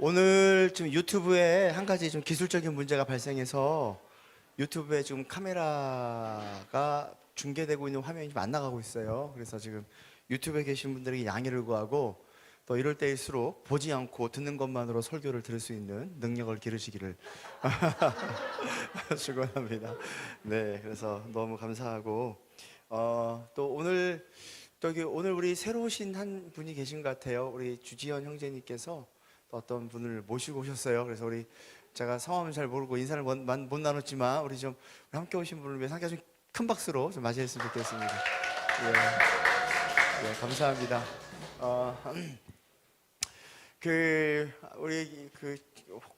오늘 좀 유튜브에 한 가지 좀 기술적인 문제가 발생해서 유튜브에 지금 카메라가 중계되고 있는 화면이 좀 안 나가고 있어요. 그래서 지금 유튜브에 계신 분들에게 양해를 구하고 또 이럴 때일수록 보지 않고 듣는 것만으로 설교를 들을 수 있는 능력을 기르시기를 축원합니다. 네, 그래서 너무 감사하고 또 오늘 우리 새로 오신 한 분이 계신 것 같아요. 우리 주지현 형제님께서 또 어떤 분을 모시고 오셨어요. 그래서 제가 성함은 잘 모르고 인사를 못 나눴지만 우리 함께 오신 분을 위해서 함께 좀 큰 박수로 좀 맞이했으면 좋겠습니다. 예, 감사합니다. 우리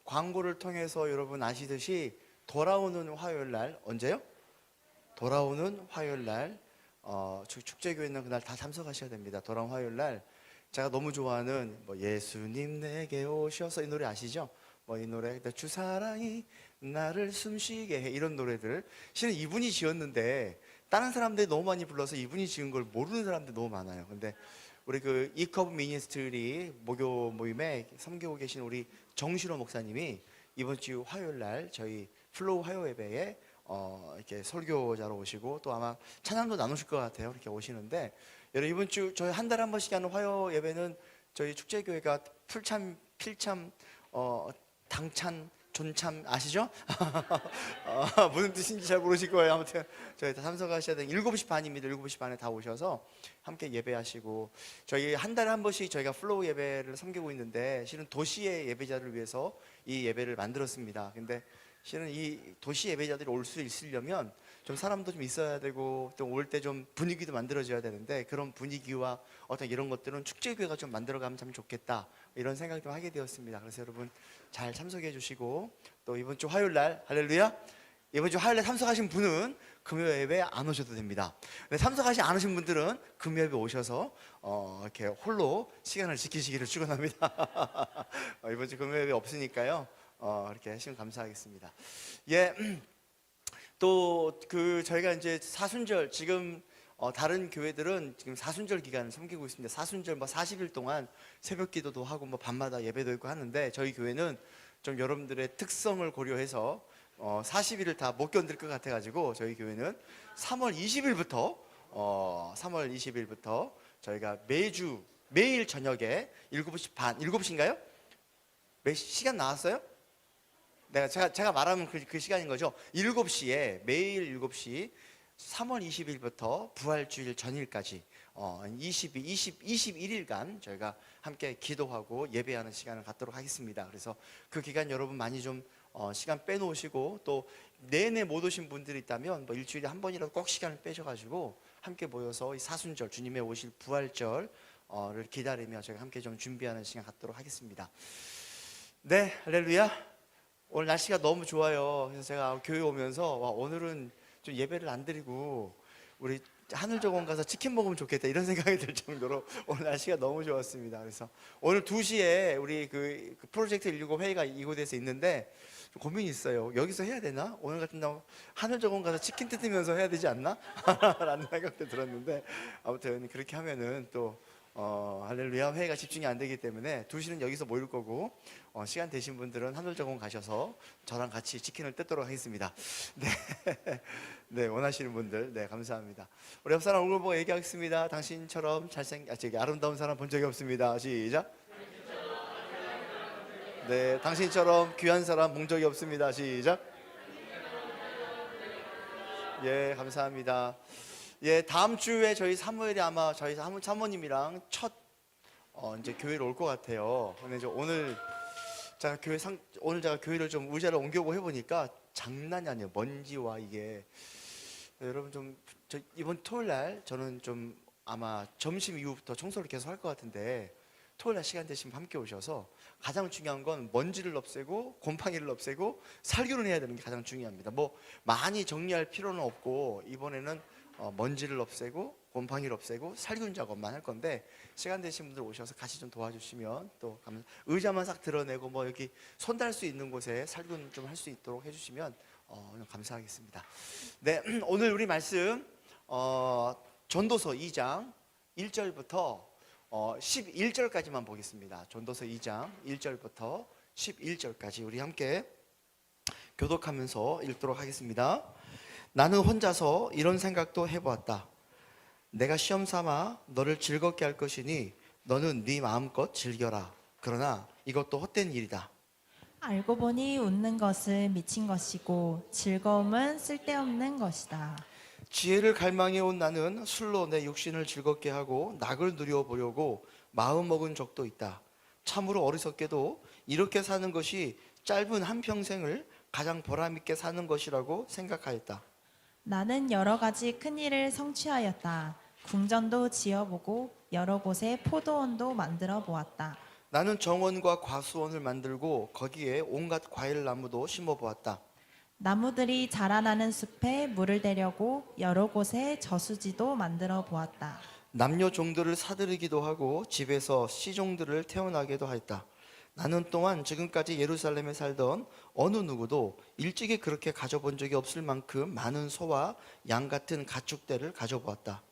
광고를 통해서 여러분 아시듯이 돌아오는 화요일 날, 언제요? 돌아오는 화요일 날, 축제교회 있는 그날 다 참석하셔야 됩니다. 돌아오는 화요일 날, 제가 너무 좋아하는 예수님 내게 오셔서 이 노래 아시죠? 이 노래, 주 사랑이 나를 숨쉬게 해, 이런 노래들 실은 이분이 지었는데 다른 사람들이 너무 많이 불러서 이분이 지은 걸 모르는 사람들이 너무 많아요. 근데 우리 이컵 미니스트리 목요 모임에 섬기고 계신 우리 정신호 목사님이 이번 주 화요일 날 저희 플로우 화요 예배에 이렇게 설교자로 오시고 또 아마 찬양도 나누실 것 같아요. 이렇게 오시는데 여러분, 이번 주 저희 한 달에 한 번씩 하는 화요 예배는 저희 축제교회가 필참 당찬 존참 아시죠? 무슨 뜻인지 잘 모르실 거예요. 아무튼 저희 다 참석하셔야 되는 7시 반입니다. 7시 반에 다 오셔서 함께 예배하시고, 저희 한 달에 한 번씩 저희가 플로우 예배를 섬기고 있는데 실은 도시의 예배자를 위해서 이 예배를 만들었습니다. 근데 실은 이 도시 예배자들이 올 수 있으려면 좀 사람도 좀 있어야 되고 또 올 때 좀 분위기도 만들어져야 되는데, 그런 분위기와 어떤 이런 것들은 축제교회가 좀 만들어가면 참 좋겠다, 이런 생각을 좀 하게 되었습니다. 그래서 여러분 잘 참석해 주시고, 또 이번 주 화요일 날, 할렐루야, 이번 주 화요일 날 참석하신 분은 금요 예배 안 오셔도 됩니다. 근데 참석하지 않으신 분들은 금요 예배 오셔서 이렇게 홀로 시간을 지키시기를 축원합니다. 이번 주 금요 예배 없으니까요. 이렇게 하시면 감사하겠습니다. 예. 또 저희가 이제 사순절, 지금 다른 교회들은 지금 사순절 기간을 섬기고 있습니다. 사순절 40일 동안 새벽 기도도 하고 밤마다 예배도 있고 하는데, 저희 교회는 좀 여러분들의 특성을 고려해서 40일을 다 못 견딜 것 같아 가지고 저희 교회는 3월 20일부터 저희가 매일 저녁에 7시 반, 7시인가요? 몇 시간 나왔어요? 제가 말하면 그 시간인 거죠. 7시에, 매일 7시, 3월 20일부터 부활주일 전일까지 21일간 저희가 함께 기도하고 예배하는 시간을 갖도록 하겠습니다. 그래서 그 기간 여러분 많이 좀 시간 빼놓으시고, 또 내내 못 오신 분들이 있다면 일주일에 한 번이라도 꼭 시간을 빼셔가지고 함께 모여서 이 사순절, 주님의 오실 부활절을 기다리며 저희가 함께 좀 준비하는 시간 갖도록 하겠습니다. 네, 할렐루야. 오늘 날씨가 너무 좋아요. 그래서 제가 교회 오면서 오늘은 좀 예배를 안 드리고 우리 하늘정원 가서 치킨 먹으면 좋겠다, 이런 생각이 들 정도로 오늘 날씨가 너무 좋았습니다. 그래서 오늘 2시에 우리 그 프로젝트 165 회의가 이곳에서 있는데 좀 고민이 있어요. 여기서 해야 되나? 오늘 같은 날 하늘정원 가서 치킨 뜯으면서 해야 되지 않나? 라는 생각도 들었는데, 아무튼 그렇게 하면은 또 할렐루야, 회의가 집중이 안 되기 때문에 2시는 여기서 모일 거고, 시간 되신 분들은 하늘정원 가셔서 저랑 같이 치킨을 뜯도록 하겠습니다. 네, 네, 원하시는 분들, 네, 감사합니다. 우리 옆 사람 얼굴 보고 얘기하겠습니다. 당신처럼 아름다운 사람 본 적이 없습니다. 시작. 네, 당신처럼 귀한 사람 본 적이 없습니다. 시작. 예, 감사합니다. 예, 다음 주에 저희 사무엘이 아마 저희 사모님이랑 첫 이제 교회를 올 것 같아요. 근데 오늘 제가 교회를 좀 의자를 옮겨보고 해보니까 장난이 아니에요. 먼지와 이게. 여러분 이번 토요일 날 저는 좀 아마 점심 이후부터 청소를 계속 할 것 같은데, 토요일 날 시간 되시면 함께 오셔서, 가장 중요한 건 먼지를 없애고 곰팡이를 없애고 살균을 해야 되는 게 가장 중요합니다. 많이 정리할 필요는 없고, 이번에는 먼지를 없애고 곰팡이를 없애고 살균 작업만 할 건데, 시간 되신 분들 오셔서 같이 좀 도와주시면, 또 의자만 싹 드러내고 여기 손 댈 수 있는 곳에 살균 좀 할 수 있도록 해주시면 감사하겠습니다. 네, 오늘 우리 말씀 전도서 2장 1절부터 11절까지만 보겠습니다. 전도서 2장 1절부터 11절까지 우리 함께 교독하면서 읽도록 하겠습니다. 나는 혼자서 이런 생각도 해보았다. 내가 시험 삼아 너를 즐겁게 할 것이니 너는 네 마음껏 즐겨라. 그러나 이것도 헛된 일이다. 알고 보니 웃는 것은 미친 것이고 즐거움은 쓸데없는 것이다. 지혜를 갈망해 온 나는 술로 내 육신을 즐겁게 하고 낙을 누려보려고 마음먹은 적도 있다. 참으로 어리석게도 이렇게 사는 것이 짧은 한평생을 가장 보람있게 사는 것이라고 생각하였다. 나는 여러 가지 큰 일을 성취하였다. 궁전도 지어보고 여러 곳에 포도원도 만들어 보았다. 나는 정원과 과수원을 만들고 거기에 온갖 과일 나무도 심어 보았다. 나무들이 자라나는 숲에 물을 대려고 여러 곳에 저수지도 만들어 보았다. 남녀 종들을 사들이기도 하고 집에서 시종들을 태어나게도 하였다. 나는 또한 지금까지 예루살렘에 살던 어느 누구도 일찍이 그렇게 가져본 적이 없을 만큼 많은 소와 양 같은 가축대를 가져보았다.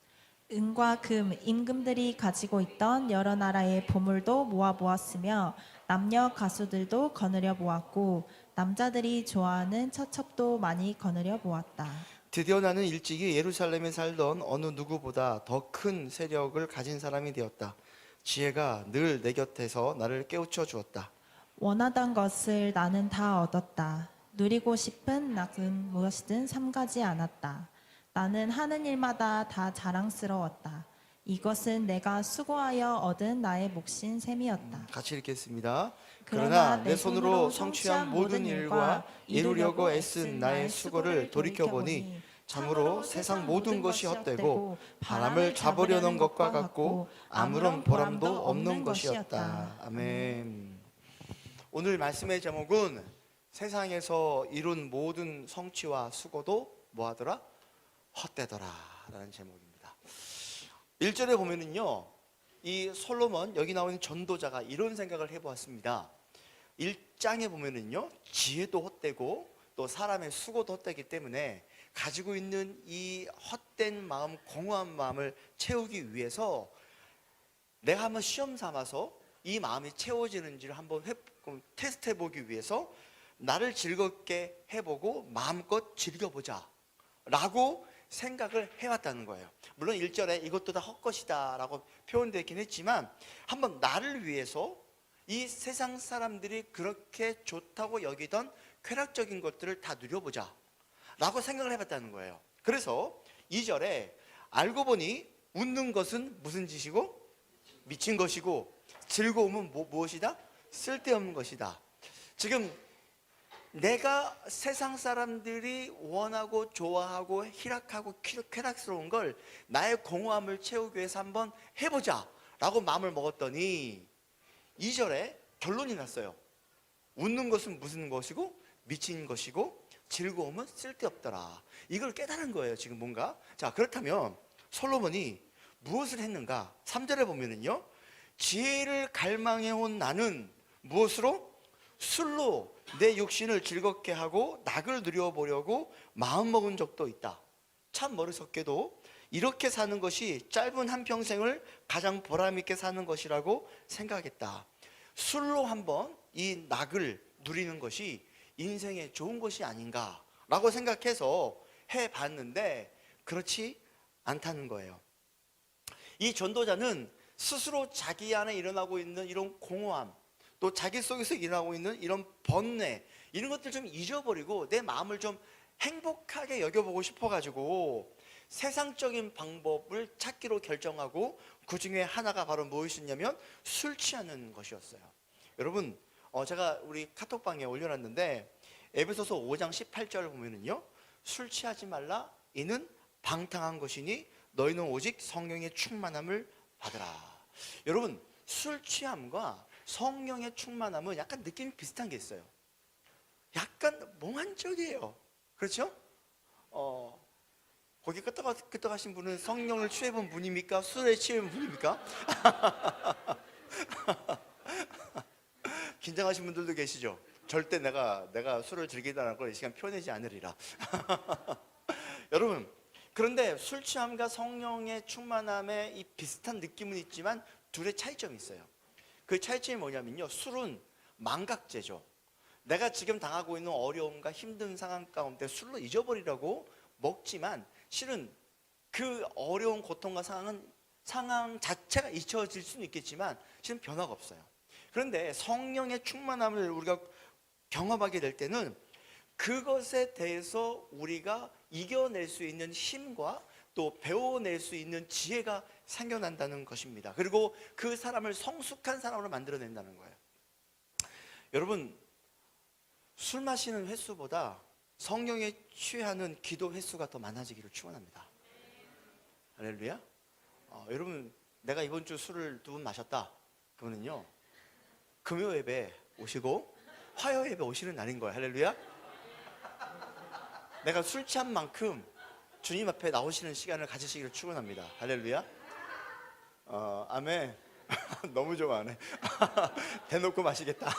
은과 금, 임금들이 가지고 있던 여러 나라의 보물도 모아보았으며 남녀 가수들도 거느려 보았고 남자들이 좋아하는 처첩도 많이 거느려 보았다. 드디어 나는 일찍이 예루살렘에 살던 어느 누구보다 더 큰 세력을 가진 사람이 되었다. 지혜가 늘 내 곁에서 나를 깨우쳐 주었다. 원하던 것을 나는 다 얻었다. 누리고 싶은 낙은 무엇이든 삼가지 않았다. 나는 하는 일마다 다 자랑스러웠다. 이것은 내가 수고하여 얻은 나의 몫인 셈이었다. 같이 읽겠습니다. 그러나 내 손으로 성취한 모든 일과 이루려고 애쓴 나의 수고를 돌이켜보니 참으로 세상 모든 것이 헛되고 바람을 잡으려는 것과 같고 아무런 보람도 없는 것이었다. 아멘. 오늘 말씀의 제목은 세상에서 이룬 모든 성취와 수고도 뭐하더라? 헛되더라 라는 제목입니다. 1절에 보면은요, 이 솔로몬, 여기 나오는 전도자가 이런 생각을 해보았습니다. 1장에 보면은요, 지혜도 헛되고 또 사람의 수고도 헛되기 때문에 가지고 있는 이 헛된 마음, 공허한 마음을 채우기 위해서 내가 한번 시험 삼아서 이 마음이 채워지는지를 한번 테스트 해보기 위해서 나를 즐겁게 해보고 마음껏 즐겨보자 라고 생각을 해왔다는 거예요. 물론 1절에 이것도 다 헛것이다 라고 표현되어 있긴 했지만 한번 나를 위해서 이 세상 사람들이 그렇게 좋다고 여기던 쾌락적인 것들을 다 누려보자 라고 생각을 해봤다는 거예요. 그래서 2절에 알고 보니 웃는 것은 무슨 짓이고 미친 것이고 즐거움은 무엇이다? 쓸데없는 것이다. 지금 내가 세상 사람들이 원하고 좋아하고 희락하고 쾌락스러운 걸 나의 공허함을 채우기 위해서 한번 해보자 라고 마음을 먹었더니 2절에 결론이 났어요. 웃는 것은 무슨 것이고 미친 것이고 즐거움은 쓸데없더라. 이걸 깨달은 거예요. 지금 뭔가. 자, 그렇다면 솔로몬이 무엇을 했는가? 3절에 보면은요, 지혜를 갈망해온 나는 무엇으로? 술로 내 육신을 즐겁게 하고 낙을 누려보려고 마음먹은 적도 있다. 참 어리석게도 이렇게 사는 것이 짧은 한평생을 가장 보람있게 사는 것이라고 생각했다. 술로 한번 이 낙을 누리는 것이 인생에 좋은 것이 아닌가 라고 생각해서 해봤는데 그렇지 않다는 거예요. 이 전도자는 스스로 자기 안에 일어나고 있는 이런 공허함, 또 자기 속에서 일어나고 있는 이런 번뇌, 이런 것들 좀 잊어버리고 내 마음을 좀 행복하게 여겨보고 싶어가지고 세상적인 방법을 찾기로 결정하고 그 중에 하나가 바로 무엇이었냐면 술 취하는 것이었어요. 여러분, 제가 우리 카톡방에 올려놨는데 에베소서 5장 18절을 보면은요, 술 취하지 말라, 이는 방탕한 것이니 너희는 오직 성령의 충만함을 받으라. 여러분, 술 취함과 성령의 충만함은 약간 느낌이 비슷한 게 있어요. 약간 몽환적이에요. 그렇죠? 거기 끄떡하신 분은 성령을 취해본 분입니까? 술에 취해본 분입니까? 긴장하신 분들도 계시죠? 절대 내가 술을 즐기다는 걸 이 시간 표현하지 않으리라. 여러분, 그런데 술 취함과 성령의 충만함의 이 비슷한 느낌은 있지만 둘의 차이점이 있어요. 그 차이점이 뭐냐면요, 술은 망각제죠. 내가 지금 당하고 있는 어려움과 힘든 상황 가운데 술로 잊어버리라고 먹지만 실은 그 어려운 고통과 상황 자체가 잊혀질 수는 있겠지만 실은 변화가 없어요. 그런데 성령의 충만함을 우리가 경험하게 될 때는 그것에 대해서 우리가 이겨낼 수 있는 힘과 또 배워낼 수 있는 지혜가 생겨난다는 것입니다. 그리고 그 사람을 성숙한 사람으로 만들어낸다는 거예요. 여러분, 술 마시는 횟수보다 성령에 취하는 기도 횟수가 더 많아지기를 축원합니다. 할렐루야. 여러분, 내가 이번 주 술을 2번 마셨다 그러면요, 금요 예배 오시고 화요 예배 오시는 날인 거예요. 할렐루야. 내가 술 취한 만큼 주님 앞에 나오시는 시간을 가지시기를 축원합니다. 할렐루야. 아멘. 너무 좋아하네. 대놓고 마시겠다.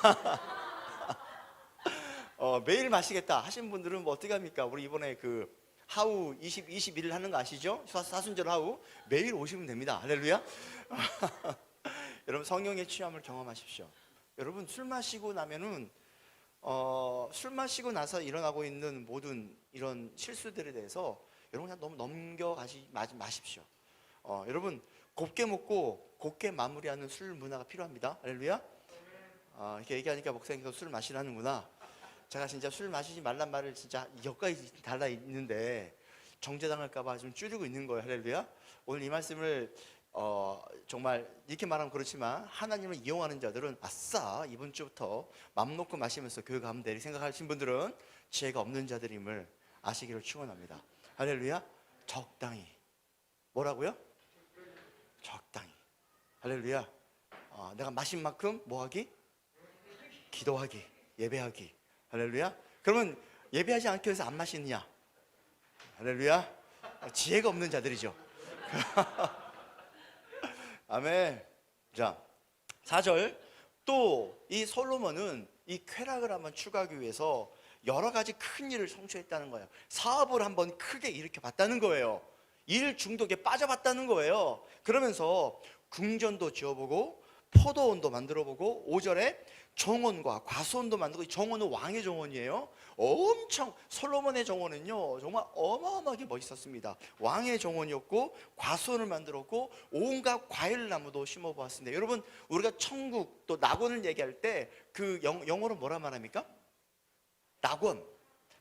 매일 마시겠다 하신 분들은 뭐 어떻게 합니까? 우리 이번에 그 하우 21일 하는 거 아시죠? 사순절 하우 매일 오시면 됩니다. 할렐루야. 여러분, 성령의 취함을 경험하십시오. 여러분, 술 마시고 나면은 술 마시고 나서 일어나고 있는 모든 이런 실수들에 대해서 여러분 그냥 너무 넘겨가지 마십시오. 여러분, 곱게 먹고 곱게 마무리하는 술 문화가 필요합니다. 할렐루야. 이렇게 얘기하니까 목사님께서 술 마시라는구나. 제가 진짜 술 마시지 말란 말을 진짜 여기까지 달라 있는데 정죄당할까봐 좀 줄이고 있는 거예요. 할렐루야. 오늘 이 말씀을 정말 이렇게 말하면 그렇지만 하나님을 이용하는 자들은 아싸 이번 주부터 맘 놓고 마시면서 교회 가면 돼 생각하신 분들은 지혜가 없는 자들임을 아시기를 축원합니다. 할렐루야. 적당히. 뭐라고요? 적당히. 할렐루야. 내가 마신 만큼 뭐하기? 기도하기, 예배하기. 할렐루야. 그러면 예배하지 않기 위해서 안 마시느냐? 할렐루야. 지혜가 없는 자들이죠. 아멘. 자, 4절. 또 이 솔로몬은 이 쾌락을 한번 추구하기 위해서 여러 가지 큰 일을 성취했다는 거예요. 사업을 한번 크게 일으켜 봤다는 거예요. 일 중독에 빠져봤다는 거예요. 그러면서 궁전도 지어보고 포도원도 만들어보고 5절에 정원과 과수원도 만들고, 정원은 왕의 정원이에요. 엄청 솔로몬의 정원은요 정말 어마어마하게 멋있었습니다. 왕의 정원이었고 과수원을 만들었고 온갖 과일나무도 심어보았습니다. 여러분, 우리가 천국 또 낙원을 얘기할 때 그 영어로 뭐라 말합니까? 낙원,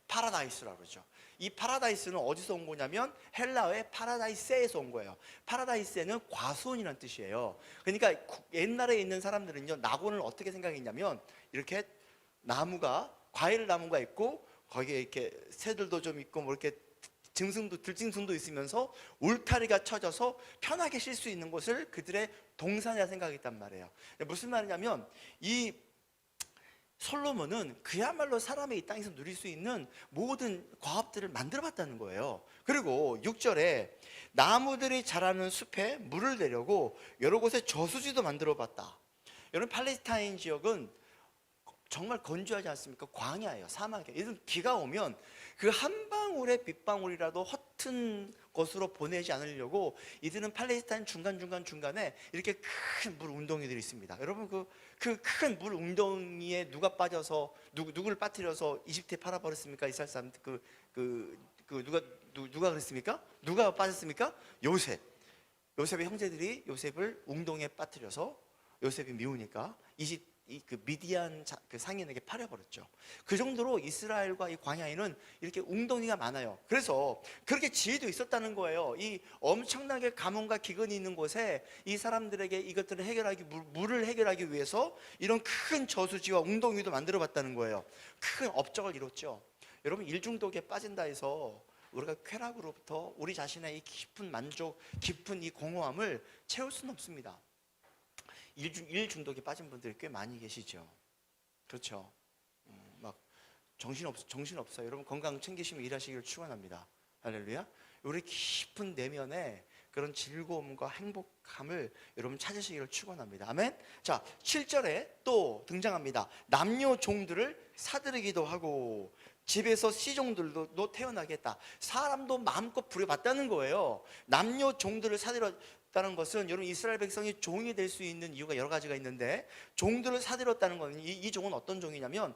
파라다이스라고 그러죠. 이 파라다이스는 어디서 온 거냐면 헬라어의 파라다이세에서 온 거예요. 파라다이세는 과수원이라는 뜻이에요. 그러니까 옛날에 있는 사람들은요 낙원을 어떻게 생각했냐면 이렇게 나무가, 과일 나무가 있고 거기에 이렇게 새들도 좀 있고 뭐 이렇게 들짐승도 있으면서 울타리가 쳐져서 편하게 쉴 수 있는 곳을 그들의 동산이라 생각했단 말이에요. 무슨 말이냐면 이 솔로몬은 그야말로 사람이 이 땅에서 누릴 수 있는 모든 과업들을 만들어봤다는 거예요. 그리고 6절에 나무들이 자라는 숲에 물을 내려고 여러 곳에 저수지도 만들어봤다. 여러분, 팔레스타인 지역은 정말 건조하지 않습니까? 광야예요. 사막이에요. 예를 들면 비가 오면 그 한 방울의 빗방울이라도 허튼 것으로 보내지 않으려고 이들은 팔레스타인 중간에 이렇게 큰 물 웅덩이들이 있습니다. 여러분, 그 큰 물 웅덩이에 누가 빠져서 누구를 빠뜨려서 이집트에 팔아버렸습니까? 이스라엘 사람들 누가 그랬습니까? 누가 빠졌습니까? 요셉의 형제들이 요셉을 웅덩이에 빠뜨려서 요셉이 미우니까 그 미디안 그 상인에게 팔아버렸죠. 그 정도로 이스라엘과 이 광야에는 이렇게 웅덩이가 많아요. 그래서 그렇게 지혜도 있었다는 거예요. 이 엄청나게 가뭄과 기근이 있는 곳에 이 사람들에게 이것들을 물을 해결하기 위해서 이런 큰 저수지와 웅덩이도 만들어봤다는 거예요. 큰 업적을 이뤘죠. 여러분, 일중독에 빠진다 해서 우리가 쾌락으로부터 우리 자신의 이 깊은 만족, 깊은 이 공허함을 채울 수는 없습니다. 일 중독에 빠진 분들이 꽤 많이 계시죠. 그렇죠. 막 정신없어요. 여러분, 건강 챙기시면 일하시기를 축원합니다. 할렐루야. 우리 깊은 내면에 그런 즐거움과 행복함을 여러분 찾으시기를 축원합니다. 아멘. 자, 7절에 또 등장합니다. 남녀 종들을 사들이기도 하고 집에서 시종들도 태어나게 했다. 사람도 마음껏 부려봤다는 거예요. 남녀 종들을 사들였다는 것은 여러분 이스라엘 백성이 종이 될 수 있는 이유가 여러 가지가 있는데, 종들을 사들였다는 건 이 종은 어떤 종이냐면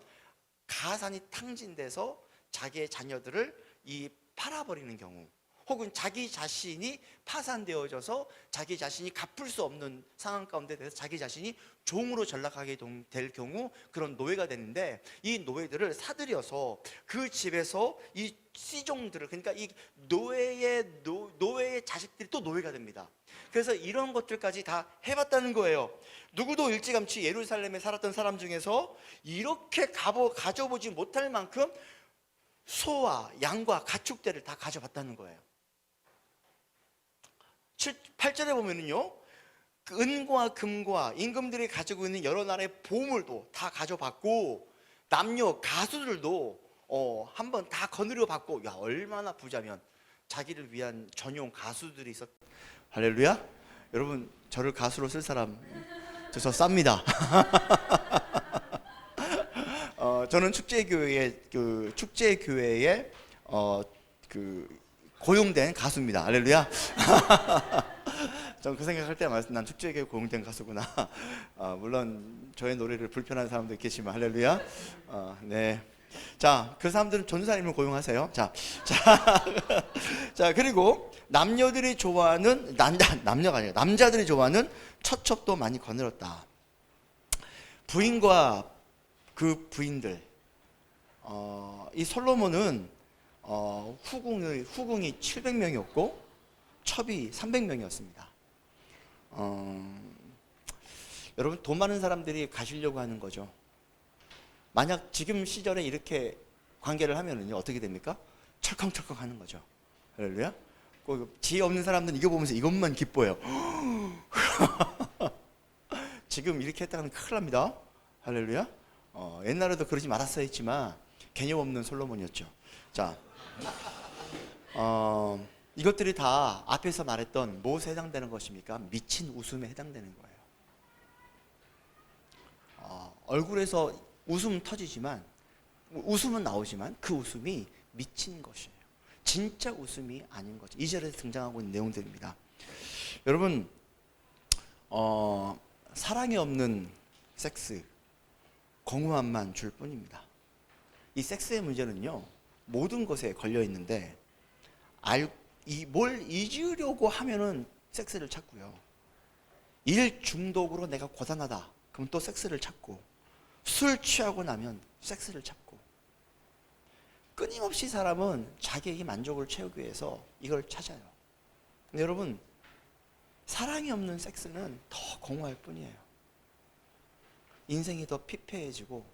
가산이 탕진돼서 자기의 자녀들을 팔아버리는 경우, 혹은 자기 자신이 파산되어져서 자기 자신이 갚을 수 없는 상황 가운데 대해서 자기 자신이 종으로 전락하게 될 경우 그런 노예가 되는데, 이 노예들을 사들여서 그 집에서 이 씨종들을, 그러니까 이 노예의 자식들이 또 노예가 됩니다. 그래서 이런 것들까지 다 해봤다는 거예요. 누구도 일찌감치 예루살렘에 살았던 사람 중에서 이렇게 가져보지 못할 만큼 소와 양과 가축대를 다 가져봤다는 거예요. 8절에 보면은요, 그 은과 금과 임금들이 가지고 있는 여러 나라의 보물도 다 가져봤고, 남녀 가수들도 한번 다 거느려 봤고, 야, 얼마나 부자면 자기를 위한 전용 가수들이 있었. 할렐루야. 여러분, 저를 가수로 쓸 사람 저 쌉니다. 저는 축제교회에 고용된 가수입니다. 할렐루야. 전 그 생각할 때마다 난 축제교회 고용된 가수구나. 물론 저의 노래를 불편한 사람도 있겠지만, 할렐루야. 네. 자, 그 사람들은 전도사님을 고용하세요. 자, 그리고 남녀들이 좋아하는 남녀가 아니라 남자들이 좋아하는 처첩도 많이 거느렸다. 부인과 그 부인들, 이 솔로몬은 후궁이 700명이었고 첩이 300명이었습니다. 여러분, 돈 많은 사람들이 가시려고 하는 거죠. 만약 지금 시절에 이렇게 관계를 하면은요, 어떻게 됩니까? 철컹철컹 하는 거죠. 할렐루야. 지혜 없는 사람들은 이거 보면서 이것만 기뻐해요. 지금 이렇게 했다가는 큰일 납니다. 할렐루야. 옛날에도 그러지 말았어야 했지만 개념 없는 솔로몬이었죠. 자, 이것들이 다 앞에서 말했던 무엇에 해당되는 것입니까? 미친 웃음에 해당되는 거예요. 얼굴에서 웃음 터지지만, 웃음은 나오지만 그 웃음이 미친 것이에요. 진짜 웃음이 아닌 거죠. 2절에서 등장하고 있는 내용들입니다. 여러분, 사랑이 없는 섹스, 공허함만 줄 뿐입니다. 이 섹스의 문제는요, 모든 것에 걸려 있는데, 뭘 잊으려고 하면은 섹스를 찾고요. 일 중독으로 내가 고단하다, 그럼 또 섹스를 찾고, 술 취하고 나면 섹스를 찾고, 끊임없이 사람은 자기에게 만족을 채우기 위해서 이걸 찾아요. 근데 여러분, 사랑이 없는 섹스는 더 공허할 뿐이에요. 인생이 더 피폐해지고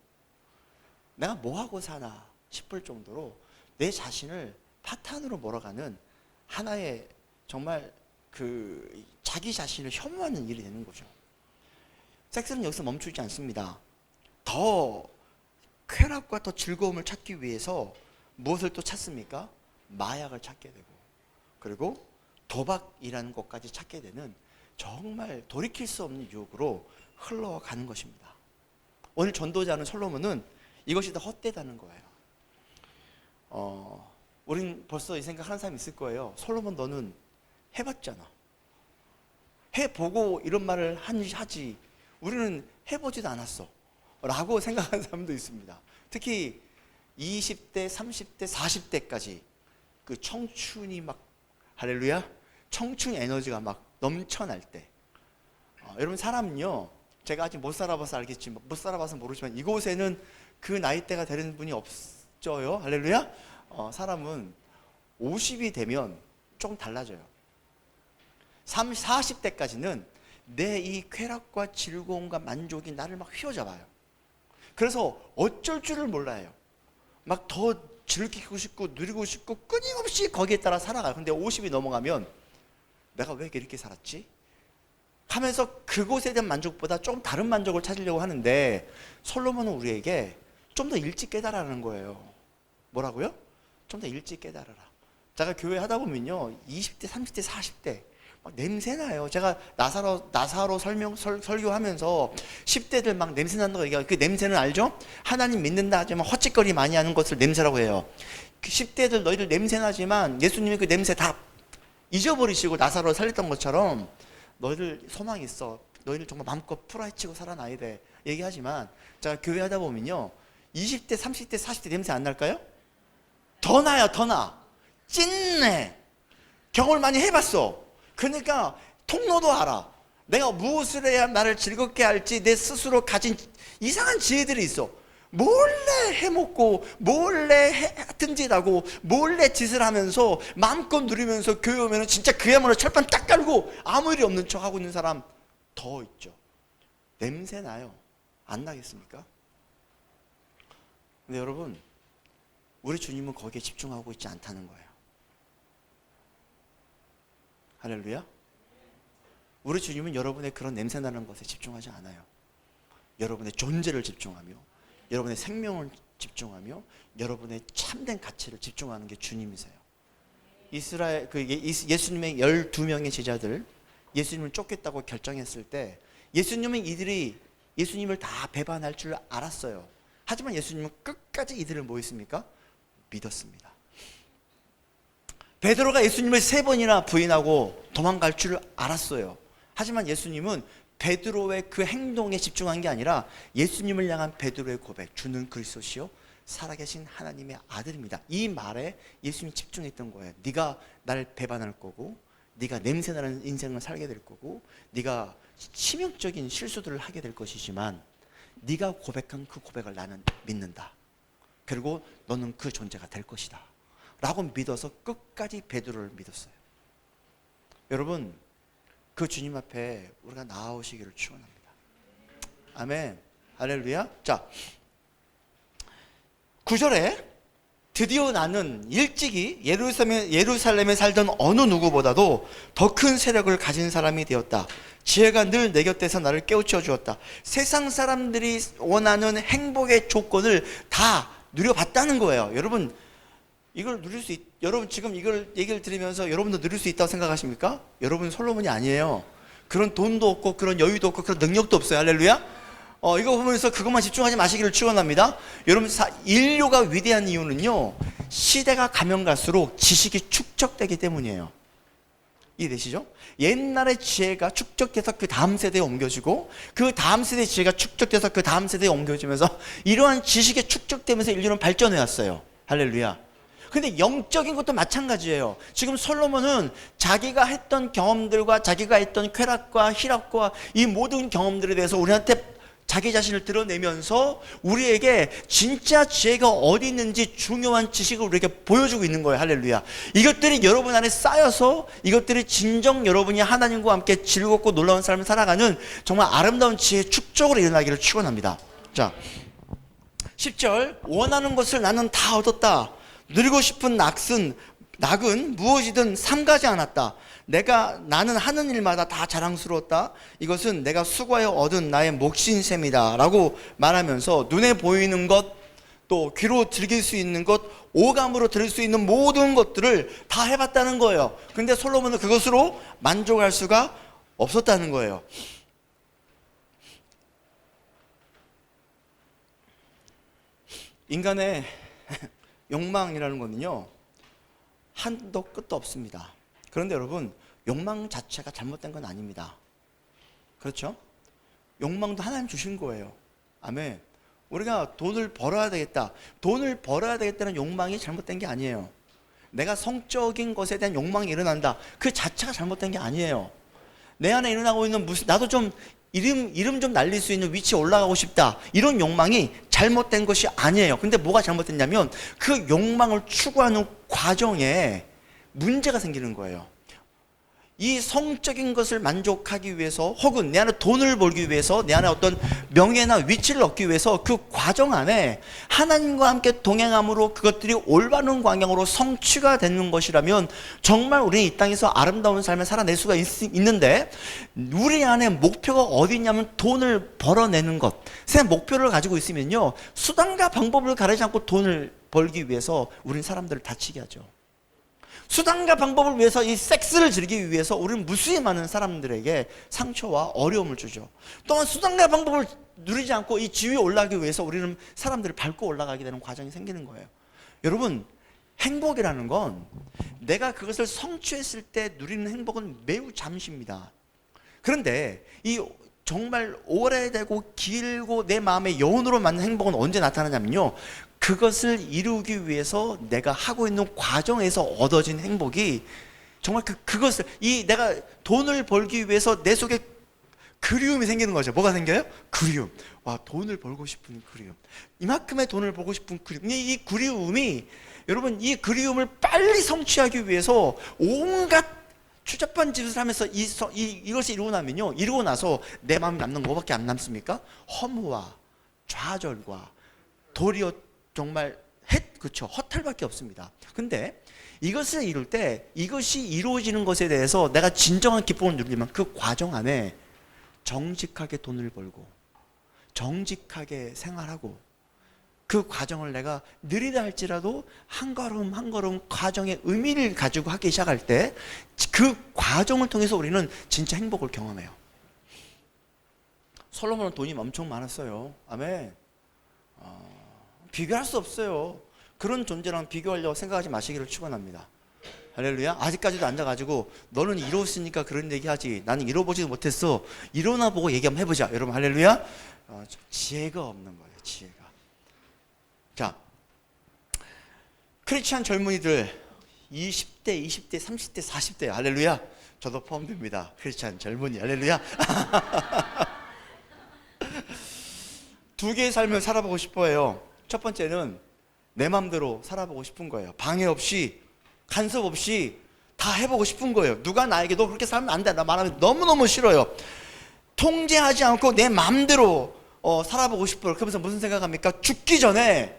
내가 뭐하고 사나 싶을 정도로 내 자신을 파탄으로 몰아가는 하나의 정말 자기 자신을 혐오하는 일이 되는 거죠. 섹스는 여기서 멈추지 않습니다. 더 쾌락과 더 즐거움을 찾기 위해서 무엇을 또 찾습니까? 마약을 찾게 되고, 그리고 도박이라는 것까지 찾게 되는, 정말 돌이킬 수 없는 유혹으로 흘러가는 것입니다. 오늘 전도자는 솔로몬은 이것이 더 헛되다는 거예요. 우린 벌써 이 생각하는 사람이 있을 거예요. 솔로몬, 너는 해봤잖아. 해보고 이런 말을 하지, 우리는 해보지도 않았어 라고 생각하는 사람도 있습니다. 특히 20대, 30대, 40대까지 그 청춘이 막, 할렐루야, 청춘 에너지가 막 넘쳐날 때, 여러분, 사람은요, 제가 아직 못 살아봐서 알겠지만, 못 살아봐서 모르지만 이곳에는 그 나이대가 되는 분이 없어요. 할렐루야. 사람은 50이 되면 조금 달라져요. 40대까지는 내 이 쾌락과 즐거움과 만족이 나를 막 휘어잡아요. 그래서 어쩔 줄을 몰라요. 막 더 즐기고 싶고 누리고 싶고 끊임없이 거기에 따라 살아가요. 근데 50이 넘어가면 내가 왜 이렇게 살았지? 하면서 그곳에 대한 만족보다 조금 다른 만족을 찾으려고 하는데, 솔로몬은 우리에게 좀 더 일찍 깨달으라는 거예요. 뭐라고요? 좀 더 일찍 깨달아라. 제가 교회 하다 보면요, 20대, 30대, 40대 막 냄새나요. 제가 나사로 설교하면서 10대들 막 냄새난다고 얘기하고, 그 냄새는 알죠? 하나님 믿는다 하지만 헛짓거리 많이 하는 것을 냄새라고 해요. 그 10대들 너희들 냄새나지만 예수님이 그 냄새 다 잊어버리시고 나사로 살렸던 것처럼 너희들 소망이 있어. 너희들 정말 마음껏 풀어헤치고 살아나야 돼. 얘기하지만 제가 교회 하다 보면요, 20대, 30대, 40대 냄새 안 날까요? 더 나요, 더 나. 찐내. 경험을 많이 해봤어. 그러니까 통로도 알아. 내가 무엇을 해야 나를 즐겁게 할지 내 스스로 가진 이상한 지혜들이 있어. 몰래 해먹고 몰래 든지라고 몰래 짓을 하면서 마음껏 누리면서 교회 오면 진짜 그야말로 철판 딱 깔고 아무 일이 없는 척 하고 있는 사람 더 있죠. 냄새 나요. 안 나겠습니까? 근데 여러분, 우리 주님은 거기에 집중하고 있지 않다는 거예요. 할렐루야. 우리 주님은 여러분의 그런 냄새나는 것에 집중하지 않아요. 여러분의 존재를 집중하며, 여러분의 생명을 집중하며, 여러분의 참된 가치를 집중하는 게 주님이세요. 예수님의 12명의 제자들, 예수님을 쫓겠다고 결정했을 때 예수님은 이들이 예수님을 다 배반할 줄 알았어요. 하지만 예수님은 끝까지 이들을 뭐 했습니까? 믿었습니다. 베드로가 예수님을 3번이나 부인하고 도망갈 줄 알았어요. 하지만 예수님은 베드로의 그 행동에 집중한 게 아니라 예수님을 향한 베드로의 고백, 주는 그리스도시요 살아계신 하나님의 아들입니다. 이 말에 예수님이 집중했던 거예요. 네가 나를 배반할 거고, 네가 냄새나는 인생을 살게 될 거고, 네가 치명적인 실수들을 하게 될 것이지만 네가 고백한 그 고백을 나는 믿는다. 그리고 너는 그 존재가 될 것이다 라고 믿어서 끝까지 베드로를 믿었어요. 여러분, 그 주님 앞에 우리가 나아오시기를 축원합니다. 아멘. 할렐루야. 자, 9절에 드디어 나는 일찍이 예루살렘에 살던 어느 누구보다도 더 큰 세력을 가진 사람이 되었다. 지혜가 늘 내 곁에서 나를 깨우쳐 주었다. 세상 사람들이 원하는 행복의 조건을 다 누려봤다는 거예요. 여러분, 이걸 여러분 지금 이걸 얘기를 들으면서 여러분도 누릴 수 있다고 생각하십니까? 여러분 솔로몬이 아니에요. 그런 돈도 없고 그런 여유도 없고 그런 능력도 없어요. 할렐루야. 이거 보면서 그것만 집중하지 마시기를 축원합니다. 여러분, 인류가 위대한 이유는요, 시대가 가면 갈수록 지식이 축적되기 때문이에요. 이해되시죠? 옛날의 지혜가 축적돼서 그 다음 세대에 옮겨지고, 그 다음 세대의 지혜가 축적돼서 그 다음 세대에 옮겨지면서 이러한 지식이 축적되면서 인류는 발전해 왔어요. 할렐루야. 근데 영적인 것도 마찬가지예요. 지금 솔로몬은 자기가 했던 경험들과 자기가 했던 쾌락과 희락과 이 모든 경험들에 대해서 우리한테 자기 자신을 드러내면서 우리에게 진짜 지혜가 어디 있는지 중요한 지식을 우리에게 보여주고 있는 거예요. 할렐루야. 이것들이 여러분 안에 쌓여서 이것들이 진정 여러분이 하나님과 함께 즐겁고 놀라운 삶을 살아가는 정말 아름다운 지혜의 축적으로 일어나기를 축원합니다. 자, 10절, 원하는 것을 나는 다 얻었다. 누리고 싶은 낙은 무엇이든 삼가지 않았다. 나는 하는 일마다 다 자랑스러웠다. 이것은 내가 수고하여 얻은 나의 몫인 셈이다 라고 말하면서 눈에 보이는 것, 또 귀로 즐길 수 있는 것, 오감으로 들을 수 있는 모든 것들을 다 해봤다는 거예요. 근데 솔로몬은 그것으로 만족할 수가 없었다는 거예요. 인간의 욕망이라는 거는요, 한도 끝도 없습니다. 그런데 여러분, 욕망 자체가 잘못된 건 아닙니다. 그렇죠? 욕망도 하나님 주신 거예요. 아멘. 우리가 돈을 벌어야 되겠다. 돈을 벌어야 되겠다는 욕망이 잘못된 게 아니에요. 내가 성적인 것에 대한 욕망이 일어난다. 그 자체가 잘못된 게 아니에요. 내 안에 일어나고 있는 나도 좀 이름 좀 날릴 수 있는 위치에 올라가고 싶다. 이런 욕망이 잘못된 것이 아니에요. 근데 뭐가 잘못됐냐면 그 욕망을 추구하는 과정에 문제가 생기는 거예요. 이 성적인 것을 만족하기 위해서 혹은 내 안에 돈을 벌기 위해서 내 안에 어떤 명예나 위치를 얻기 위해서 그 과정 안에 하나님과 함께 동행함으로 그것들이 올바른 방향으로 성취가 되는 것이라면 정말 우리는 이 땅에서 아름다운 삶을 살아낼 수가 있는데, 우리 안에 목표가 어디 있냐면 돈을 벌어내는 것. 새 목표를 가지고 있으면요, 수단과 방법을 가리지 않고 돈을 벌기 위해서 우리는 사람들을 다치게 하죠. 수단과 방법을 위해서 이 섹스를 즐기기 위해서 우리는 무수히 많은 사람들에게 상처와 어려움을 주죠. 또한 수단과 방법을 누리지 않고 이 지위에 올라가기 위해서 우리는 사람들을 밟고 올라가게 되는 과정이 생기는 거예요. 여러분, 행복이라는 건 내가 그것을 성취했을 때 누리는 행복은 매우 잠시입니다. 그런데 이 정말 오래되고 길고 내 마음의 여운으로 만든 행복은 언제 나타나냐면요, 그것을 이루기 위해서 내가 하고 있는 과정에서 얻어진 행복이 정말 그것을 내가 돈을 벌기 위해서 내 속에 그리움이 생기는 거죠. 뭐가 생겨요? 그리움. 와, 돈을 벌고 싶은 그리움. 이만큼의 돈을 벌고 싶은 그리움. 이 그리움이, 여러분, 이 그리움을 빨리 성취하기 위해서 온갖 추잡한 짓을 하면서 이것이 이루고 나서 내 마음에 남는 거 뭐밖에 안 남습니까? 허무와 좌절과 도리어 정말 그렇죠, 허탈밖에 없습니다. 근데 이것을 이룰 때, 이것이 이루어지는 것에 대해서 내가 진정한 기쁨을 누리려면 그 과정 안에 정직하게 돈을 벌고 정직하게 생활하고 그 과정을 내가 느리다 할지라도 한 걸음 한 걸음 과정의 의미를 가지고 하기 시작할 때 그 과정을 통해서 우리는 진짜 행복을 경험해요. 솔로몬은 돈이 엄청 많았어요. 아멘. 비교할 수 없어요. 그런 존재랑 비교하려고 생각하지 마시기를 축원합니다. 할렐루야. 아직까지도 앉아가지고 너는 이뤘으니까 그런 얘기하지, 나는 이뤄보지도 못했어, 이뤄나 보고 얘기 한번 해보자. 여러분 할렐루야. 지혜가 없는 거예요. 지혜가. 자, 크리스찬 젊은이들 20대, 20대, 30대, 40대 할렐루야. 저도 포함됩니다. 크리스찬 젊은이 할렐루야. 두 개의 삶을 살아보고 싶어요. 첫 번째는 내 맘대로 살아보고 싶은 거예요. 방해 없이, 간섭 없이 다 해보고 싶은 거예요. 누가 나에게 너 그렇게 살면 안 돼, 나 말하면 너무너무 싫어요. 통제하지 않고 내 맘대로 살아보고 싶어요. 그러면서 무슨 생각합니까? 죽기 전에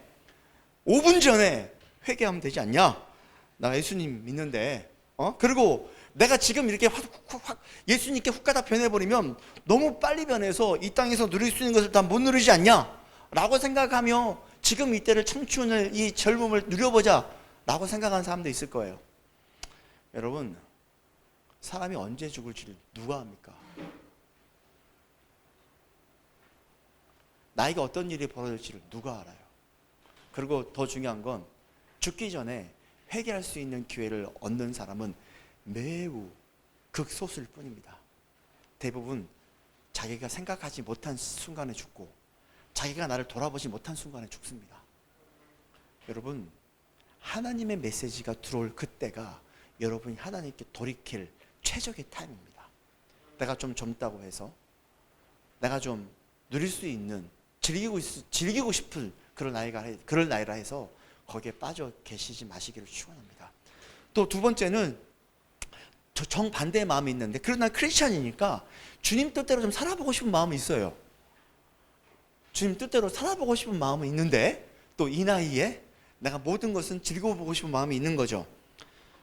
5분 전에 회개하면 되지 않냐? 나 예수님 믿는데, 그리고 내가 지금 이렇게 확 예수님께 훅 가다 변해버리면 너무 빨리 변해서 이 땅에서 누릴 수 있는 것을 다 못 누리지 않냐? 라고 생각하며 지금 이때를, 청춘을, 이 젊음을 누려보자 라고 생각하는 사람도 있을 거예요. 여러분, 사람이 언제 죽을지를 누가 합니까? 나에게 어떤 일이 벌어질지를 누가 알아요? 그리고 더 중요한 건 죽기 전에 회개할 수 있는 기회를 얻는 사람은 매우 극소수일 뿐입니다. 대부분 자기가 생각하지 못한 순간에 죽고 자기가 나를 돌아보지 못한 순간에 죽습니다. 여러분, 하나님의 메시지가 들어올 그때가 여러분이 하나님께 돌이킬 최적의 타임입니다. 내가 좀 젊다고 해서 내가 좀 누릴 수 있는, 즐기고 싶은 그런 나이라 해서 거기에 빠져 계시지 마시기를 축원합니다. 또 두 번째는 정반대의 마음이 있는데, 그러나 크리스찬이니까 주님 뜻대로 좀 살아보고 싶은 마음이 있어요. 주님 뜻대로 살아보고 싶은 마음은 있는데 또 이 나이에 내가 모든 것은 즐거워보고 싶은 마음이 있는 거죠.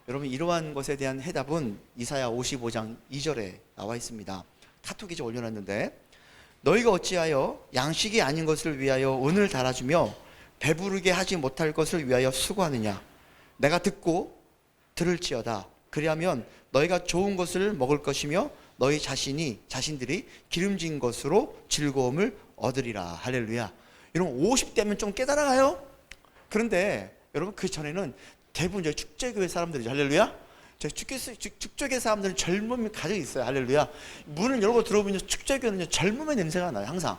여러분, 이러한 것에 대한 해답은 이사야 55장 2절에 나와 있습니다. 카톡에 올려놨는데, 너희가 어찌하여 양식이 아닌 것을 위하여 은을 달아주며 배부르게 하지 못할 것을 위하여 수고하느냐? 내가 듣고 들을지어다. 그리하면 너희가 좋은 것을 먹을 것이며 너희 자신들이 기름진 것으로 즐거움을 얻으리라. 할렐루야. 여러분, 50대면 좀 깨달아가요? 그런데 여러분, 그 전에는 대부분 저희 축제교회 사람들이죠. 할렐루야. 저희 축제교회 사람들은 젊음이 가져 있어요. 할렐루야. 문을 열고 들어오면 축제교회는 젊음의 냄새가 나요. 항상.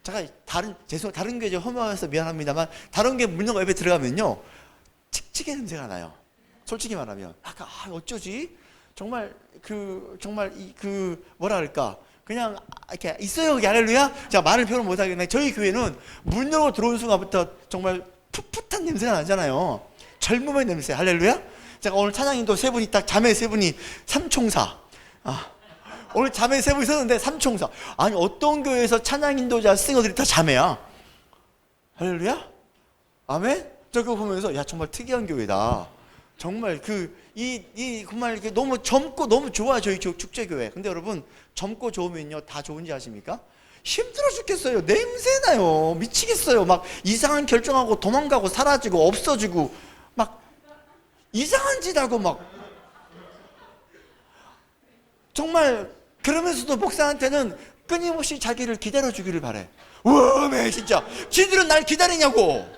제가 다른 교회 허무해서 미안합니다만, 다른 교회 문 열고 옆에 들어가면요, 칙칙의 냄새가 나요. 솔직히 말하면 어쩌지? 정말 뭐라 그럴까? 그냥 이렇게 있어요, 여기. 할렐루야. 제가 말을 표현 못 하겠네. 저희 교회는 문 열고 들어온 순간부터 정말 풋풋한 냄새가 나잖아요. 젊음의 냄새. 할렐루야. 제가 오늘 찬양인도 세 분이, 딱 자매 세 분이 삼총사. 오늘 자매 세 분 있었는데 삼총사. 아니, 어떤 교회에서 찬양인도자 싱어들이 다 자매야? 할렐루야. 아멘. 저 그거 보면서 야, 정말 특이한 교회다. 정말 정말 이렇게 너무 젊고 너무 좋아, 저희 축제교회. 근데 여러분, 젊고 좋으면요 다 좋은지 아십니까? 힘들어 죽겠어요. 냄새나요. 미치겠어요. 막 이상한 결정하고 도망가고 사라지고 없어지고 막 이상한 짓 하고 막 정말. 그러면서도 목사한테는 끊임없이 자기를 기다려주기를 바래. 왜 진짜 지들은 날 기다리냐고.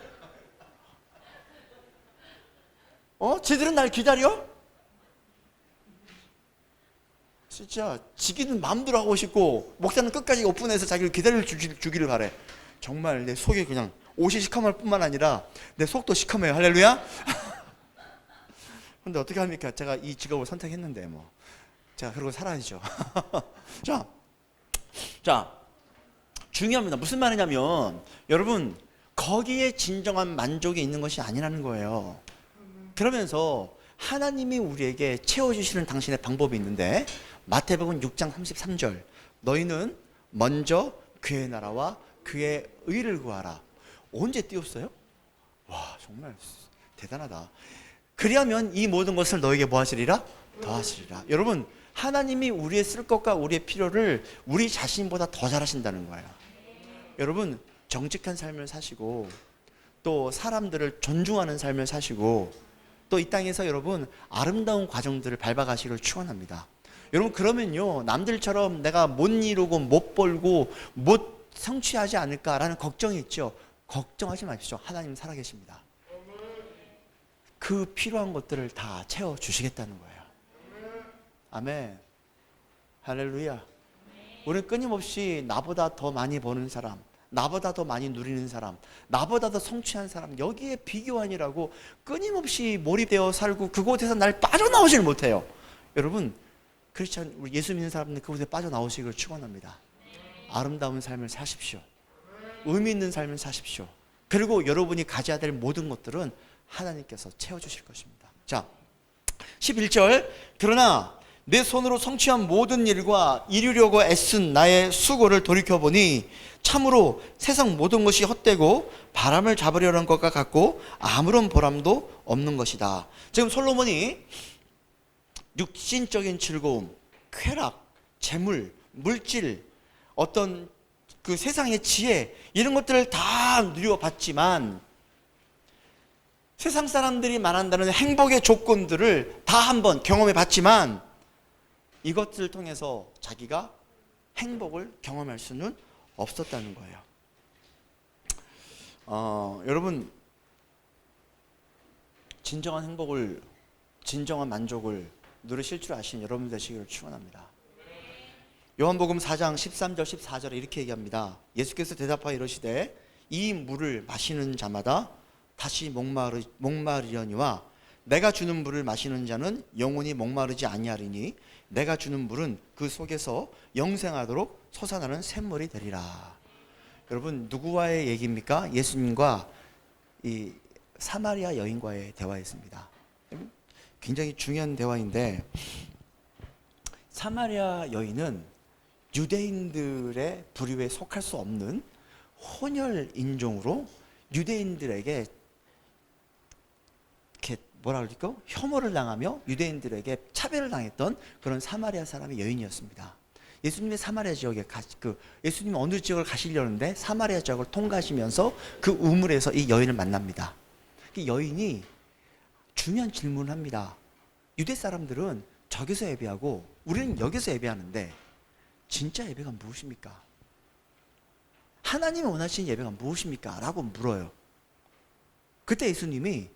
지들은 날 기다려? 진짜 지기는 마음대로 하고 싶고 목사는 끝까지 오픈해서 자기를 기다려주기를 바래. 정말 내 속이 그냥 옷이 시커멀 뿐만 아니라 내 속도 시커매요. 할렐루야. 근데 어떻게 합니까? 제가 이 직업을 선택했는데 뭐 제가 그러고 살아야죠. 자 중요합니다. 무슨 말이냐면 여러분 거기에 진정한 만족이 있는 것이 아니라는 거예요. 그러면서 하나님이 우리에게 채워주시는 당신의 방법이 있는데 마태복음 6장 33절 너희는 먼저 그의 나라와 그의 의를 구하라. 언제 띄웠어요? 와 정말 대단하다. 그리하면 이 모든 것을 너에게 뭐 하시리라? 더하시리라. 여러분 하나님이 우리의 쓸 것과 우리의 필요를 우리 자신보다 더 잘하신다는 거예요. 여러분 정직한 삶을 사시고 또 사람들을 존중하는 삶을 사시고 또 이 땅에서 여러분 아름다운 과정들을 밟아가시기를 축원합니다. 여러분 그러면요 남들처럼 내가 못 이루고 못 벌고 못 성취하지 않을까라는 걱정이 있죠. 걱정하지 마십시오. 하나님 살아계십니다. 그 필요한 것들을 다 채워주시겠다는 거예요. 아멘. 할렐루야. 우리는 끊임없이 나보다 더 많이 버는 사람, 나보다 더 많이 누리는 사람, 나보다 더 성취한 사람, 여기에 비교하니라고 끊임없이 몰입되어 살고 그곳에서 날 빠져나오질 못해요. 여러분 크리스찬 우리 예수 믿는 사람들 그곳에 빠져나오시기를 축원합니다. 아름다운 삶을 사십시오. 의미 있는 삶을 사십시오. 그리고 여러분이 가져야 될 모든 것들은 하나님께서 채워주실 것입니다. 자 11절 그러나 내 손으로 성취한 모든 일과 이루려고 애쓴 나의 수고를 돌이켜보니 참으로 세상 모든 것이 헛되고 바람을 잡으려는 것과 같고 아무런 보람도 없는 것이다. 지금 솔로몬이 육신적인 즐거움, 쾌락, 재물, 물질, 어떤 그 세상의 지혜 이런 것들을 다 누려봤지만 세상 사람들이 말한다는 행복의 조건들을 다 한번 경험해 봤지만 이것들을 통해서 자기가 행복을 경험할 수는 없었다는 거예요. 여러분 진정한 행복을 진정한 만족을 누리실 줄 아시는 여러분 되시기를 축원합니다. 요한복음 4장 13절 14절에 이렇게 얘기합니다. 예수께서 대답하여 이르시되 이 물을 마시는 자마다 다시 목마르려니와 내가 주는 물을 마시는 자는 영원히 목마르지 아니하리니 내가 주는 물은 그 속에서 영생하도록 솟아나는 샘물이 되리라. 여러분 누구와의 얘기입니까? 예수님과 이 사마리아 여인과의 대화였습니다. 굉장히 중요한 대화인데 사마리아 여인은 유대인들의 부류에 속할 수 없는 혼혈 인종으로 유대인들에게 이렇게 뭐라 그럴까? 혐오를 당하며 유대인들에게 차별을 당했던 그런 사마리아 사람의 여인이었습니다. 예수님의 사마리아 지역에 예수님이 어느 지역을 가시려는데 사마리아 지역을 통과하시면서 그 우물에서 이 여인을 만납니다. 이 여인이 중요한 질문을 합니다. 유대 사람들은 저기서 예배하고 우리는 여기서 예배하는데 진짜 예배가 무엇입니까? 하나님이 원하시는 예배가 무엇입니까? 라고 물어요. 그때 예수님이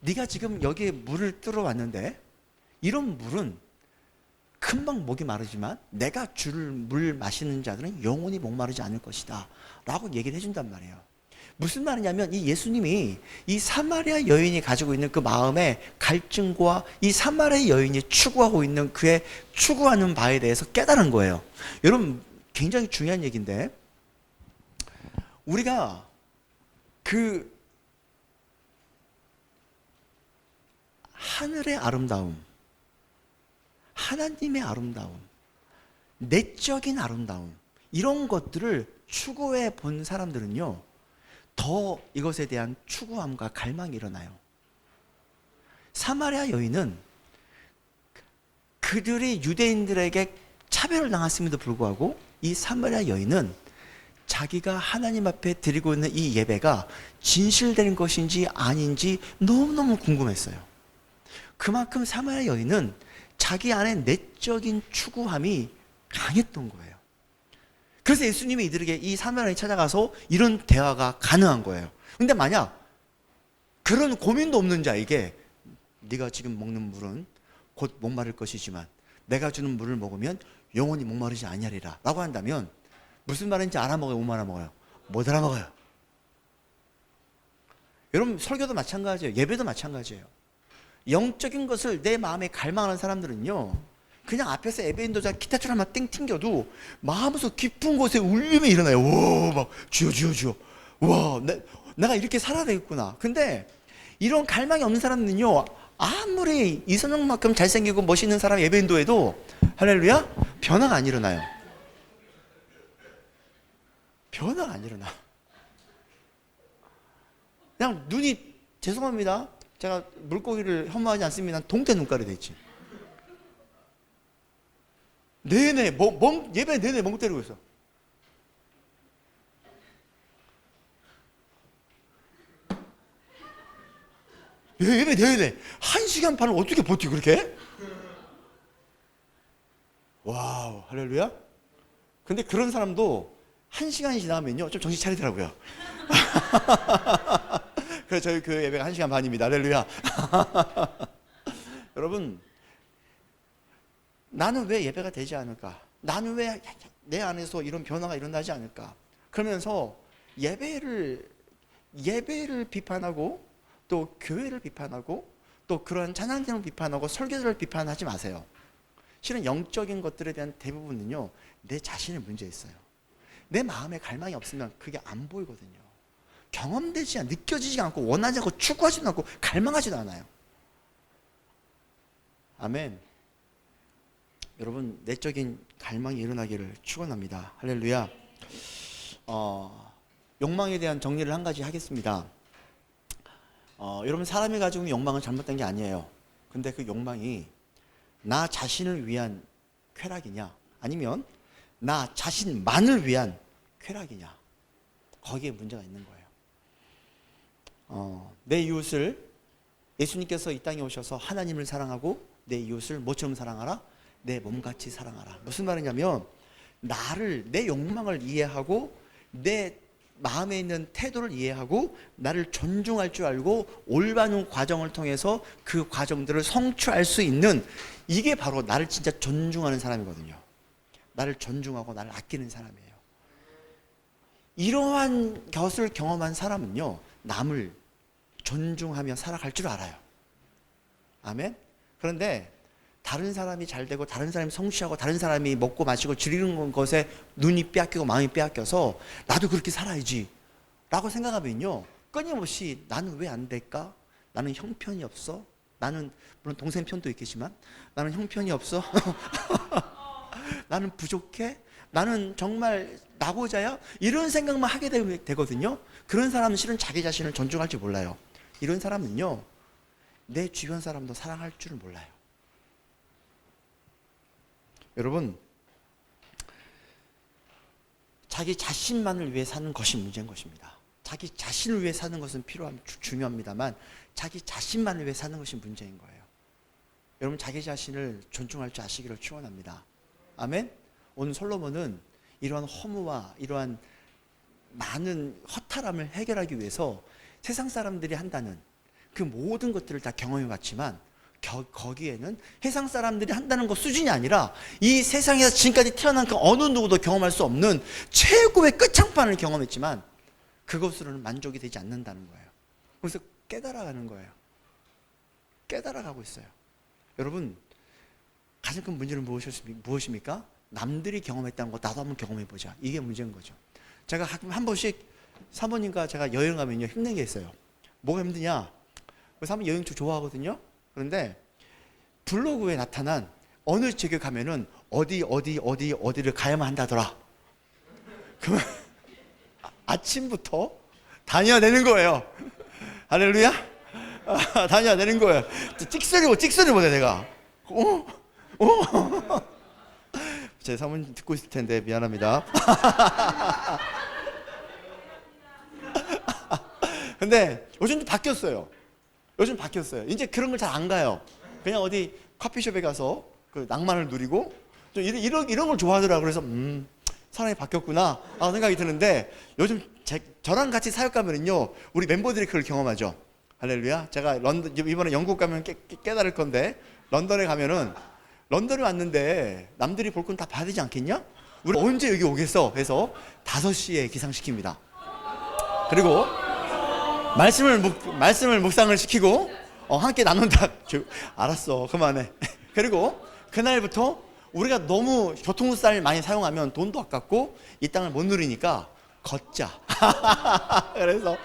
네가 지금 여기에 물을 뚫어 왔는데 이런 물은 금방 목이 마르지만 내가 줄 물 마시는 자들은 영원히 목마르지 않을 것이다 라고 얘기를 해준단 말이에요. 무슨 말이냐면 이 예수님이 이 사마리아 여인이 가지고 있는 그 마음의 갈증과 이 사마리아 여인이 추구하고 있는 그의 추구하는 바에 대해서 깨달은 거예요. 여러분 굉장히 중요한 얘기인데 우리가 그 하늘의 아름다움, 하나님의 아름다움, 내적인 아름다움 이런 것들을 추구해 본 사람들은요 더 이것에 대한 추구함과 갈망이 일어나요. 사마리아 여인은 그들이 유대인들에게 차별을 당했음에도 불구하고 이 사마리아 여인은 자기가 하나님 앞에 드리고 있는 이 예배가 진실된 것인지 아닌지 너무너무 궁금했어요. 그만큼 사마리아 여인은 자기 안에 내적인 추구함이 강했던 거예요. 그래서 예수님이 이들에게 이 사마리아에 찾아가서 이런 대화가 가능한 거예요. 근데 만약 그런 고민도 없는 자에게 네가 지금 먹는 물은 곧 목마를 것이지만 내가 주는 물을 먹으면 영원히 목마르지 아니하리라 라고 한다면 무슨 말인지 알아먹어요? 못 알아먹어요? 못 알아먹어요. 여러분 설교도 마찬가지예요. 예배도 마찬가지예요. 영적인 것을 내 마음에 갈망하는 사람들은요, 그냥 앞에서 예배 인도자 기타처럼 땡 튕겨도 마음에서 깊은 곳에 울림이 일어나요. 와, 막 주여 주여 주여. 와, 내가 이렇게 살아야 되겠구나. 근데 이런 갈망이 없는 사람은요, 아무리 이선영만큼 잘생기고 멋있는 사람 예배 인도해도 할렐루야, 변화가 안 일어나요. 변화가 안 일어나. 그냥 눈이, 죄송합니다, 제가 물고기를 혐오하지 않습니다. 동태 눈깔이 됐지. 내내 예배 내내 멍 때리고 있어. 예배 내내 1시간 반을 어떻게 버티 그렇게? 와우, 할렐루야. 근데 그런 사람도 1시간이 지나면요 좀 정신 차리더라고요. 그래서 저희 교회 예배가 1시간 반입니다. 할렐루야. 여러분, 나는 왜 예배가 되지 않을까? 나는 왜 내 안에서 이런 변화가 일어나지 않을까? 그러면서 예배를 비판하고 또 교회를 비판하고 또 그런 찬양팀을 비판하고 설교자를 비판하지 마세요. 실은 영적인 것들에 대한 대부분은요, 내 자신의 문제 있어요. 내 마음에 갈망이 없으면 그게 안 보이거든요. 경험되지 않고 느껴지지 않고 원하지 않고 추구하지도 않고 갈망하지도 않아요. 아멘. 여러분, 내적인 갈망이 일어나기를 축원합니다. 할렐루야. 욕망에 대한 정리를 한 가지 하겠습니다. 여러분, 사람이 가지고 있는 욕망은 잘못된 게 아니에요. 근데 그 욕망이 나 자신을 위한 쾌락이냐 아니면 나 자신만을 위한 쾌락이냐, 거기에 문제가 있는 거예요. 내 이웃을, 예수님께서 이 땅에 오셔서 하나님을 사랑하고 내 이웃을 뭐처럼 사랑하라? 내 몸같이 사랑하라. 무슨 말이냐면 내 욕망을 이해하고 내 마음에 있는 태도를 이해하고 나를 존중할 줄 알고 올바른 과정을 통해서 그 과정들을 성취할 수 있는, 이게 바로 나를 진짜 존중하는 사람이거든요. 나를 존중하고 나를 아끼는 사람이에요. 이러한 것을 경험한 사람은요, 남을 존중하며 살아갈 줄 알아요. 아멘. 그런데 다른 사람이 잘 되고 다른 사람이 성취하고 다른 사람이 먹고 마시고 즐기는 것에 눈이 빼앗기고 마음이 빼앗겨서 나도 그렇게 살아야지 라고 생각하면요, 끊임없이 나는 왜 안 될까? 나는 형편이 없어? 나는, 물론 동생 편도 있겠지만, 나는 형편이 없어? 나는 부족해? 나는 정말 나고자야? 이런 생각만 하게 되거든요. 그런 사람은 실은 자기 자신을 존중할 줄 몰라요. 이런 사람은요, 내 주변 사람도 사랑할 줄을 몰라요. 여러분, 자기 자신만을 위해 사는 것이 문제인 것입니다. 자기 자신을 위해 사는 것은 중요합니다만 자기 자신만을 위해 사는 것이 문제인 거예요. 여러분, 자기 자신을 존중할 줄 아시기를 축원합니다. 아멘. 오늘 솔로몬은 이러한 허무와 이러한 많은 허탈함을 해결하기 위해서 세상 사람들이 한다는 그 모든 것들을 다 경험해 봤지만 거기에는 세상 사람들이 한다는 것 수준이 아니라 이 세상에서 지금까지 태어난 그 어느 누구도 경험할 수 없는 최고의 끝장판을 경험했지만 그것으로는 만족이 되지 않는다는 거예요. 그래서 깨달아가는 거예요. 깨달아가고 있어요. 여러분, 가장 큰 문제는 무엇입니까? 남들이 경험했다는 거 나도 한번 경험해보자. 이게 문제인 거죠. 제가 한 번씩 사모님과 제가 여행 가면요, 힘든 게 있어요. 뭐가 힘드냐? 사모님 여행 좋아하거든요. 그런데 블로그에 나타난 어느 지역에 가면은 어디를 가야만 한다더라. 그러면 아침부터 다녀야 되는 거예요. 할렐루야? 다녀야 되는 거예요. 찍소리 보자 내가. 제 사모님 듣고 있을 텐데 미안합니다. 근데 요즘 바뀌었어요. 이제 그런 걸 잘 안 가요. 그냥 어디 커피숍에 가서 그 낭만을 누리고 좀 이런 걸 좋아하더라고요. 그래서 사람이 바뀌었구나 라고 생각이 드는데, 요즘 저랑 같이 사역 가면은요, 우리 멤버들이 그걸 경험하죠. 할렐루야. 제가 이번에 영국 가면 깨달을 건데, 런던에 가면은 런던에 왔는데 남들이 볼 건 다 봐야 되지 않겠냐? 우리 언제 여기 오겠어? 해서 5시에 기상시킵니다. 그리고 말씀을 묵상을 시키고 함께 나눈다. 알았어, 그만해. 그리고 그날부터 우리가 너무 교통수단을 많이 사용하면 돈도 아깝고 이 땅을 못 누리니까 걷자. 그래서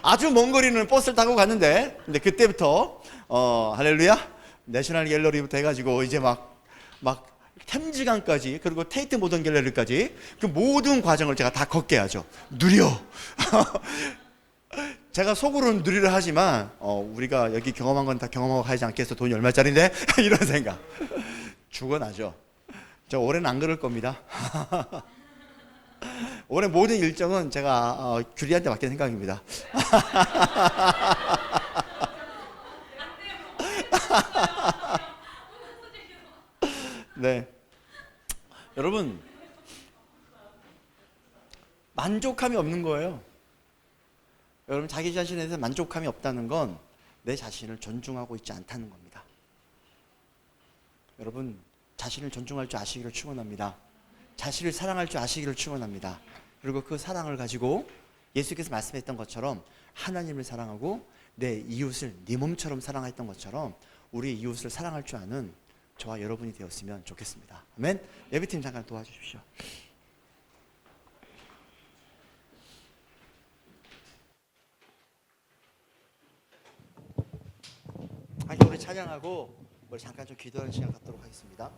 아주 먼 거리는 버스를 타고 갔는데, 근데 그때부터 할렐루야, 내셔널 갤러리부터 해가지고 이제 막 템즈강까지, 그리고 테이트 모던 갤러리까지 그 모든 과정을 제가 다 걷게 하죠. 누려. 제가 속으로는 누리려 하지만 우리가 여기 경험한 건 다 경험하고 가지 않겠어. 돈이 얼마짜리인데? 이런 생각. 죽어나죠. 저 올해는 안 그럴 겁니다. 올해 모든 일정은 제가 규리한테 맡길 생각입니다. 네, 여러분, 만족함이 없는 거예요. 여러분, 자기 자신에 대해서 만족함이 없다는 건 내 자신을 존중하고 있지 않다는 겁니다. 여러분, 자신을 존중할 줄 아시기를 축원합니다. 자신을 사랑할 줄 아시기를 축원합니다. 그리고 그 사랑을 가지고 예수께서 말씀했던 것처럼 하나님을 사랑하고 내 이웃을 네 몸처럼 사랑했던 것처럼 우리 이웃을 사랑할 줄 아는 저와 여러분이 되었으면 좋겠습니다. 아멘. 예배팀 잠깐 도와주십시오. 함께 우리 찬양하고 우리 잠깐 좀 기도하는 시간 갖도록 하겠습니다.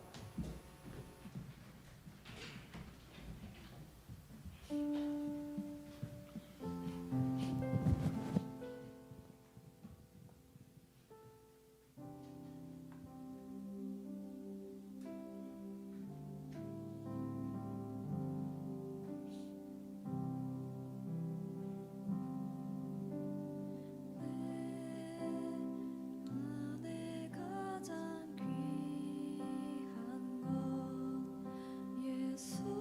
예수를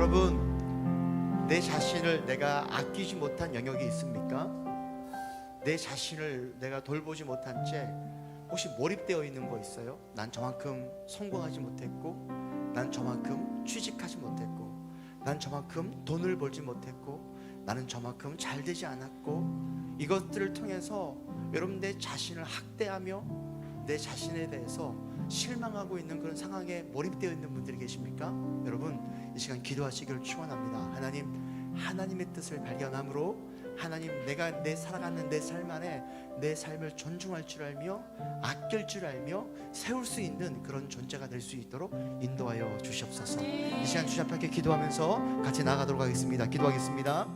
여러분, 내 자신을 내가 아끼지 못한 영역이 있습니까? 내 자신을 내가 돌보지 못한 채 혹시 몰입되어 있는 거 있어요? 난 저만큼 성공하지 못했고, 난 저만큼 취직하지 못했고, 난 저만큼 돈을 벌지 못했고, 나는 저만큼 잘 되지 않았고, 이것들을 통해서 여러분 내 자신을 학대하며 내 자신에 대해서 실망하고 있는 그런 상황에 몰입되어 있는 분들이 계십니까? 여러분, 이 시간 기도하시기를 축원합니다. 하나님, 하나님의 뜻을 발견함으로 하나님, 내가 내 살아가는 내 삶 안에 내 삶을 존중할 줄 알며 아낄 줄 알며 세울 수 있는 그런 존재가 될 수 있도록 인도하여 주시옵소서. 이 시간 주님 앞에 기도하면서 같이 나아가도록 하겠습니다. 기도하겠습니다.